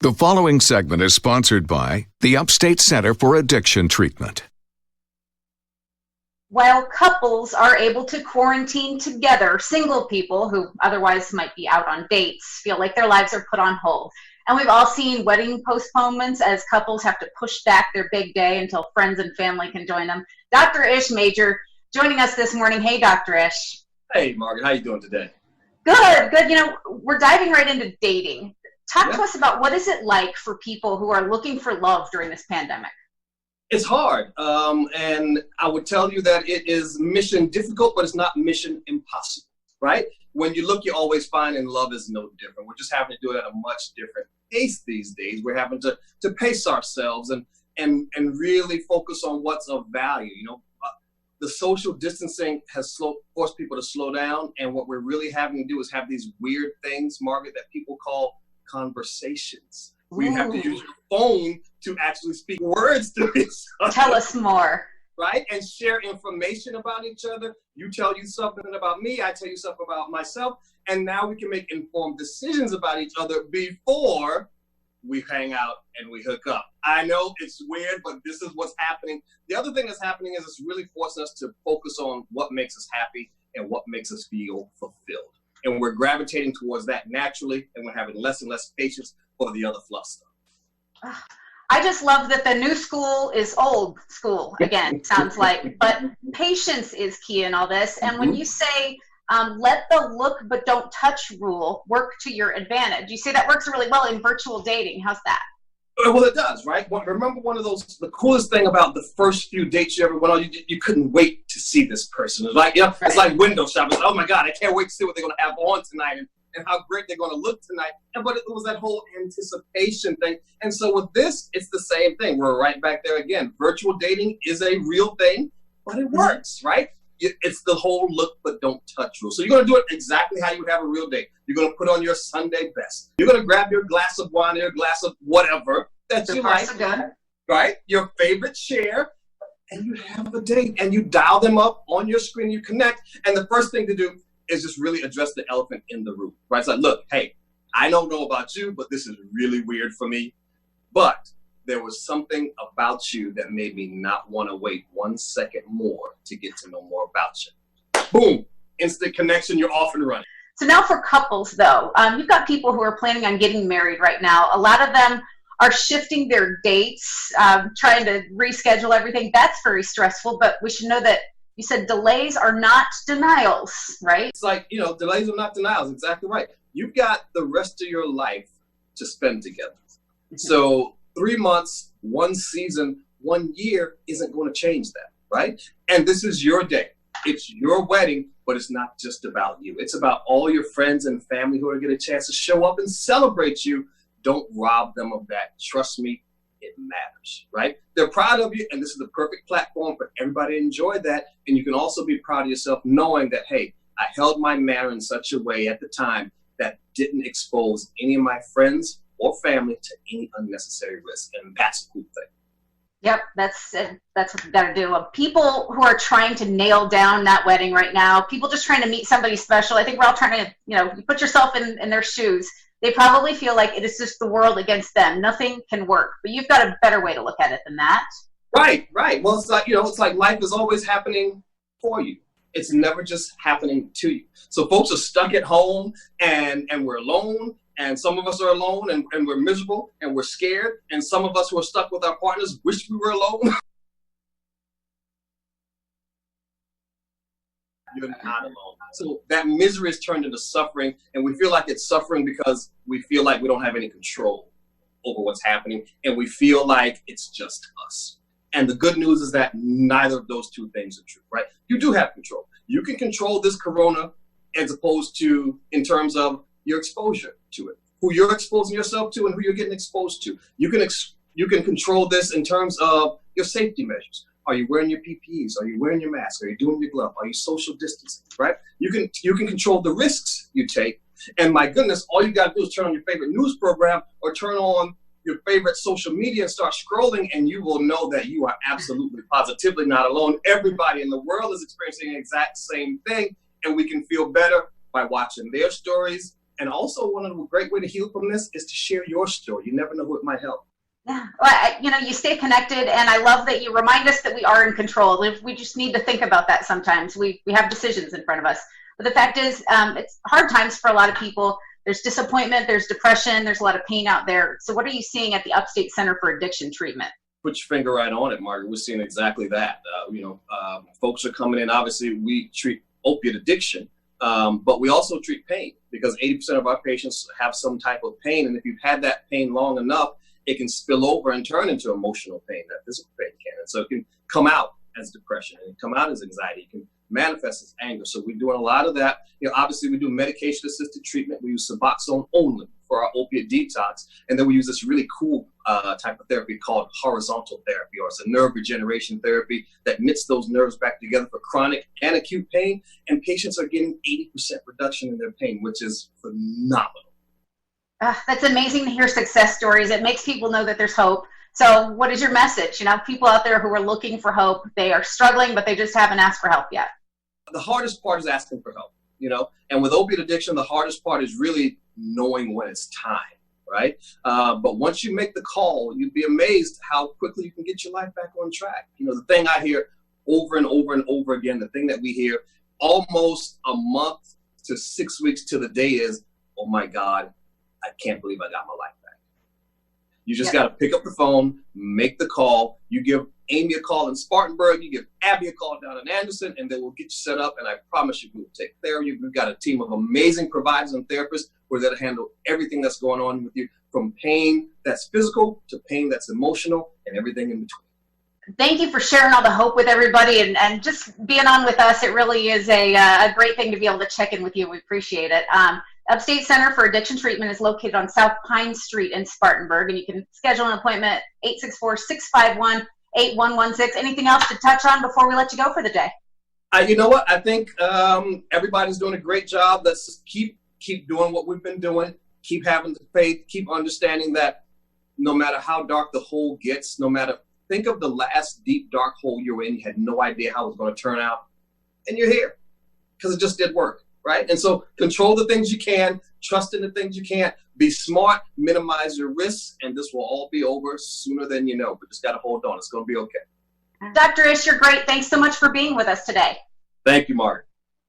The following segment is sponsored by the Upstate-Center-for-Addiction-Treatment. While couples are able to quarantine together, single people who otherwise might be out on dates feel like their lives are put on hold. And we've all seen wedding postponements as couples have to push back their big day until friends and family can join them. Dr. Ish Major joining us this morning. Hey, Dr. Ish. Hey, Margaret. How you doing today? Good, good. You know, we're diving right into dating. Talk to us about what is it like for people who are looking for love during this pandemic? It's hard, and I would tell you that it is mission difficult, but it's not mission impossible, right? When you look, you always find, and love is no different. We're just having to do it at a much different pace these days. We're having to pace ourselves and really focus on what's of value. You know, the social distancing has forced people to slow down, and what we're really having to do is have these weird things, Margaret, that people call conversations. We have to use your phone to actually speak words to each other. Tell us more. Right? And share information about each other. You tell you something about me, I tell you something about myself, and now we can make informed decisions about each other before we hang out and we hook up. I know it's weird, but this is what's happening. The other thing that's happening is it's really forcing us to focus on what makes us happy and what makes us feel fulfilled. And we're gravitating towards that naturally, and we're having less and less patience for the other fluff stuff. I just love that the new school is old school again, sounds like, but patience is key in all this. And when you say, let the look but don't touch rule work to your advantage, you say that works really well in virtual dating. How's that? Well, it does, right? Remember one of those, the coolest thing about the first few dates you ever went on, you couldn't wait to see this person. It's like, it's like window shopping. Oh my God, I can't wait to see what they're going to have on tonight and how great they're going to look tonight. But it was that whole anticipation thing. And so with this, it's the same thing. We're right back there again. Virtual dating is a real thing, but it works, right? It's the whole look but don't touch rule. So you're going to do it exactly how you would have a real date. You're going to put on your Sunday best. You're going to grab your glass of wine or your glass of whatever that you like, right? Your favorite chair, and you have a date, and you dial them up on your screen, you connect, and the first thing to do is just really address the elephant in the room, right? It's like, look, hey, I don't know about you, but this is really weird for me, but there was something about you that made me not want to wait 1 second more to get to know more about you. Boom, instant connection, you're off and running. So now for couples though, you've got people who are planning on getting married right now. A lot of them are shifting their dates, trying to reschedule everything. That's very stressful, but we should know that you said delays are not denials, right? It's like, delays are not denials, exactly right. You've got the rest of your life to spend together. So 3 months, 1 season, 1 year isn't going to change that, right? And this is your day. It's your wedding, but it's not just about you. It's about all your friends and family who are going to get a chance to show up and celebrate you. Don't rob them of that. Trust me, it matters, right? They're proud of you, and this is the perfect platform for everybody to enjoy that. And you can also be proud of yourself knowing that, hey, I held my manner in such a way at the time that didn't expose any of my friends or family to any unnecessary risk. And that's a cool thing. Yep, that's what you got to do. People who are trying to nail down that wedding right now, people just trying to meet somebody special, I think we're all trying to, you put yourself in their shoes. They probably feel like it is just the world against them. Nothing can work. But you've got a better way to look at it than that. Right. Well, it's like, it's like life is always happening for you. It's never just happening to you. So folks are stuck at home and we're alone. And some of us are alone and we're miserable and we're scared. And some of us who are stuck with our partners wish we were alone. You're not alone. So that misery is turned into suffering, and we feel like it's suffering because we feel like we don't have any control over what's happening, and we feel like it's just us. And the good news is that neither of those two things are true, right? You do have control. You can control this corona as opposed to in terms of your exposure to it, who you're exposing yourself to and who you're getting exposed to. You can control this in terms of your safety measures. Are you wearing your PPEs? Are you wearing your mask? Are you doing your glove? Are you social distancing, right? You can control the risks you take. And my goodness, all you got to do is turn on your favorite news program or turn on your favorite social media and start scrolling, and you will know that you are absolutely positively not alone. Everybody in the world is experiencing the exact same thing, and we can feel better by watching their stories And also, one of the great way to heal from this is to share your story. You never know who it might help. Yeah, well, you stay connected, and I love that you remind us that we are in control. We just need to think about that sometimes. We have decisions in front of us. But the fact is, it's hard times for a lot of people. There's disappointment, there's depression, there's a lot of pain out there. So what are you seeing at the Upstate Center for Addiction Treatment? Put your finger right on it, Margaret. We're seeing exactly that. Folks are coming in. Obviously, we treat opiate addiction, but we also treat pain, because 80% of our patients have some type of pain. And if you've had that pain long enough, it can spill over and turn into emotional pain, that physical pain can. And so it can come out as depression, and come out as anxiety. It can manifest as anger. So we're doing a lot of that. Obviously we do medication-assisted treatment. We use Suboxone only for our opiate detox. And then we use this really cool type of therapy called horizontal therapy, or it's a nerve regeneration therapy that knits those nerves back together for chronic and acute pain. And patients are getting 80% reduction in their pain, which is phenomenal. That's amazing to hear success stories. It makes people know that there's hope. So what is your message? People out there who are looking for hope, they are struggling, but they just haven't asked for help yet. The hardest part is asking for help, and with opiate addiction, the hardest part is really knowing when it's time, right? But once you make the call, you'd be amazed how quickly you can get your life back on track. The thing I hear over and over and over again, the thing that we hear almost a month to 6 weeks to the day is, oh my God, I can't believe I got my life back. You just got to pick up the phone, make the call. You give Amy a call in Spartanburg, you give Abby a call down in Anderson, and they will get you set up. And I promise you, we will take care of you. We've got a team of amazing providers and therapists who are there to handle everything that's going on with you, from pain that's physical to pain that's emotional and everything in between. Thank you for sharing all the hope with everybody and just being on with us. It really is a great thing to be able to check in with you. We appreciate it. Upstate Center for Addiction Treatment is located on South Pine Street in Spartanburg, and you can schedule an appointment 864-651-8116. Anything else to touch on before we let you go for the day? You know what? I think everybody's doing a great job. Let's just keep doing what we've been doing. Keep having the faith. Keep understanding that no matter how dark the hole gets, think of the last deep, dark hole you were in. You had no idea how it was going to turn out, and you're here because it just did work. Right? And so control the things you can, trust in the things you can't, be smart, minimize your risks, and this will all be over sooner than you know. But just got to hold on. It's going to be okay. Dr. Ish, you're great. Thanks so much for being with us today. Thank you, Mark.